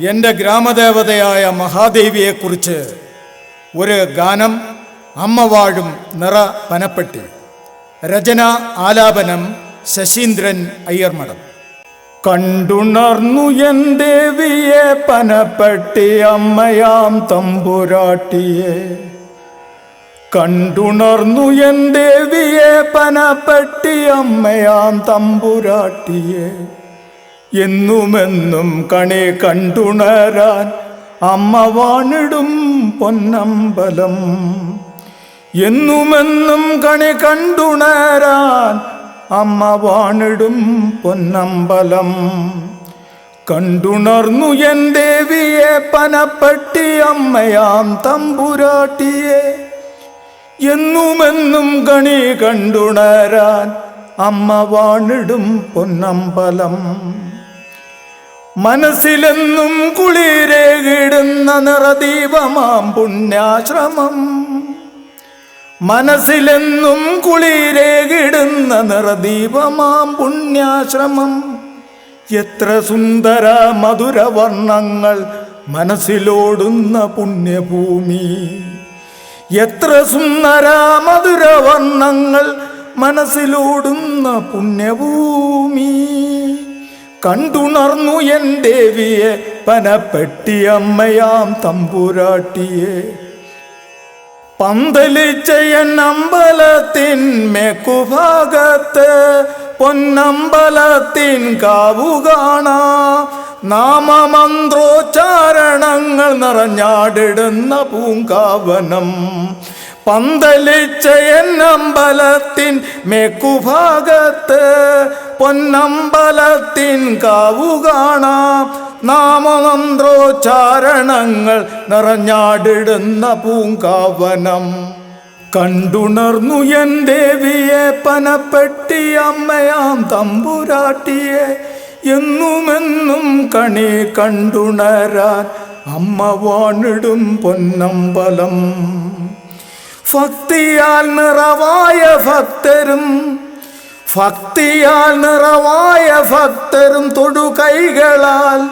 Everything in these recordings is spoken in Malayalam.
എൻ്റെ ഗ്രാമദേവതയായ മഹാദേവിയെക്കുറിച്ച് ഒരു ഗാനം. അമ്മ വാഴും നിറ പനപ്പെട്ടി. രചന ആലാപനം ശശീന്ദ്രൻ അയ്യർമഠം. കണ്ടുണർന്നു എൻ ദേവിയെ പനപ്പെട്ടി അമ്മയാം തമ്പുരാട്ടിയെ. കണ്ടുണർന്നു എൻ ദേവിയെ പനപ്പെട്ടി അമ്മയാം തമ്പുരാട്ടിയെ. എന്നുമെന്നും കണി കണ്ടുണരാൻ അമ്മ വാണിടും പൊന്നമ്പലം. എന്നുമെന്നും കണി കണ്ടുണരാൻ അമ്മ വാണിടും പൊന്നമ്പലം. കണ്ടുണർന്നു എൻ ദേവിയെ പനപ്പെട്ടി അമ്മയാം തമ്പുരാട്ടിയെ. എന്നുമെന്നും കണി കണ്ടുണരാൻ അമ്മ വാണിടും പൊന്നമ്പലം. മനസ്സിലെന്നും കുളിരേകിടുന്ന നിറദീപമാം പുണ്യാശ്രമം. മനസ്സിലെന്നും കുളിരേകിടുന്ന നിറദീപമാം പുണ്യാശ്രമം. എത്ര സുന്ദര മധുരവർണ്ണങ്ങൾ മനസ്സിലോടുന്ന പുണ്യഭൂമി. എത്ര സുന്ദര മധുരവർണ്ണങ്ങൾ മനസ്സിലോടുന്ന പുണ്യഭൂമി. കണ്ടുണർന്നു എൻ ദേവിയെ പനപ്പെട്ടി അമ്മയാം തമ്പുരാട്ടിയെ. പന്തലിച്ച എൻ അമ്പലത്തിൻ മേക്കുഭാഗത്ത് പൊന്നമ്പലത്തിൻ കാവു കാണാം. നാമമന്ത്രോച്ചാരണങ്ങൾ നിറഞ്ഞാടിടുന്ന പൂങ്കാവനം. പന്തലിച്ച എൻ അമ്പലത്തിൻ മേക്കുഭാഗത്ത് പൊന്നമ്പലത്തിൻ കാവു കാണാം. നാമമന്ത്രോച്ചാരണങ്ങൾ നിറഞ്ഞാടിടുന്ന പൂങ്കാവനം. കണ്ടുണർന്നു എൻ ദേവിയെ പനപ്പെട്ടി അമ്മയാം തമ്പുരാട്ടിയെ. എന്നുമെന്നും കണി കണ്ടുണരാൻ അമ്മ വാണിടും പൊന്നമ്പലം. ഭക്തിയാൽ നിറവായ ഭക്തരും ഭക്തിയാൽ നിറവായ ഭക്തരും തൊടുകൈകളാൽ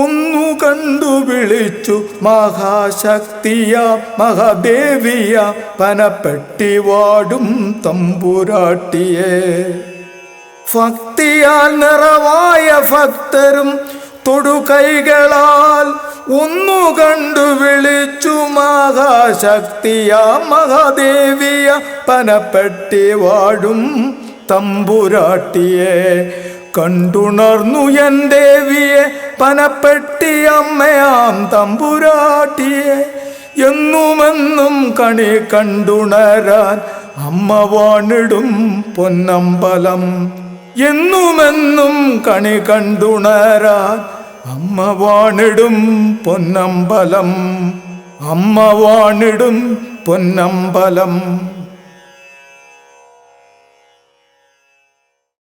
ഒന്നു കണ്ടു വിളിച്ചു മഹാശക്തിയ മഹാദേവിയ പനപ്പെട്ടി വാടും തമ്പുരാട്ടിയെ. ഭക്തിയാൽ നിറവായ ഭക്തരും തൊടുകൈകളാൽ ഒന്നു കണ്ടു വിളിച്ചു മഹാശക്തിയ മഹാദേവിയ പനപ്പെട്ടി വാടും തമ്പുരാട്ടിയെ. കണ്ടുണർന്നു എൻ ദേവിയെ പനപ്പെട്ടി അമ്മയാം തമ്പുരാട്ടിയെ. എന്നുമെന്നും കണി കണ്ടുണരാൻ അമ്മ വാണിടും പൊന്നമ്പലം. എന്നുമെന്നും കണി കണ്ടുണരാൻ അമ്മ വാണിടും പൊന്നമ്പലം. അമ്മ വാണിടും പൊന്നമ്പലം.